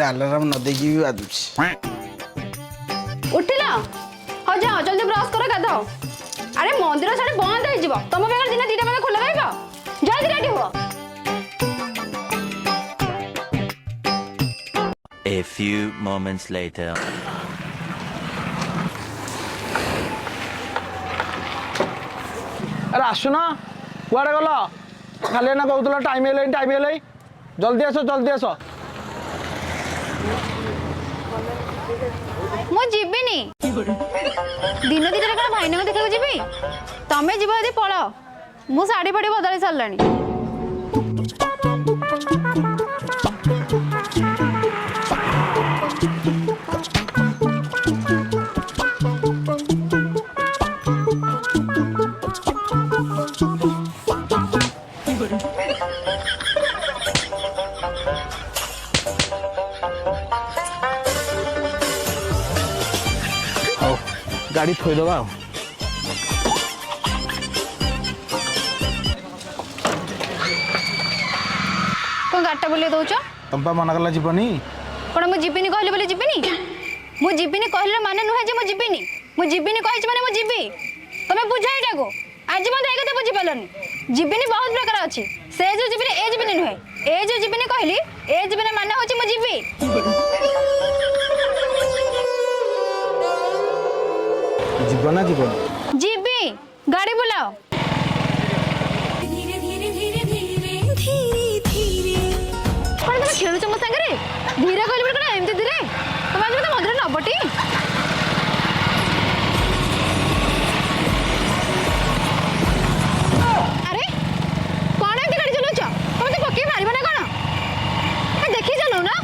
Alarm ନ ଦେଇକି ବି ବାଜୁଛି। ଉଠିଲ ହଉ ଯାଅ ଜଲ୍ଦି ବ୍ରଶ କର ଗାଧାଅ। ଆରେ ମନ୍ଦିର ସାଡେ ବନ୍ଦ ହେଇଯିବ ତମ ପାଖରେ ଦିନ 2ଟା ବେଳେ ଖୋଲା ରହିବ। ଜଲ୍ଦି ରେଡି ହୁଅ। A few moments later. अरे आसुन कुआड़े गल खाली ना कहूल टाइम है जल्दी आस जल्दी आस। मु जीविनी दिन 2टाରେ कौन भाईना को देखा जीवी तमें जीव यदि पलाओ मु शाढ़ी फाड़ी बदली सारे। गाड़ी थोईदबा कौन गाड़टा बुले दौच तुम मना कला जीवनी कौन मुझे कहली बोले जीविनी मुझे कहले माने नुहे जे मुझे कही माने मुझे तुम्हें बुझा यहाँ को आज मत एक बुझी पार्लनी। जीविनी बहुत प्रकार अच्छी से जो जीविनी ए जीविनी नुहे ए जो जीविनी कहली ए जीविनी माने हूँ मुझे जीवन जीवन जीवी गाड़ी बुलाओ। कौन तुम खेलुच मो सागर धीरे कहली बोले कौन एमती धीरे तुम आज मत मंदिर नबटी। अरे कौन एमती गाड़ी चलाउच तुम तो पक्के मारिब ना कौन देखी चलाऊ ना।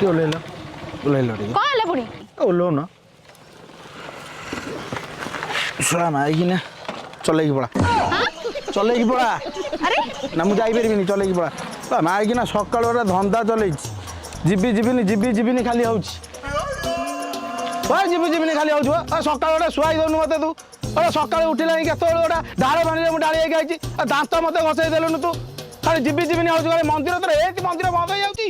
ओल्हैल ओल्हैल कौन है पुणी ओल्हो न शला माइकी ना चलेगी पड़ा चलेगी पड़ा अरे ना मुझे जापरिनी चलेगी पड़ा माइकी ना सकाल गोटे धंदा चल जीवी जीविनी खाली हूँ जीविनी खाली हूँ सकाल गोटे शुआई दौनु मत तू गोटे सकाल उठिला केत गोटे डाल पानी मुझे डाली आई दांत मत घसई देलुनु तू खाली जीविनी हूँ मंदिर तो मंदिर बंद हो जाती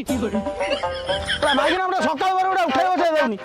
माइकी ना गोटे सकाल गोटे उठे बसई दौनी।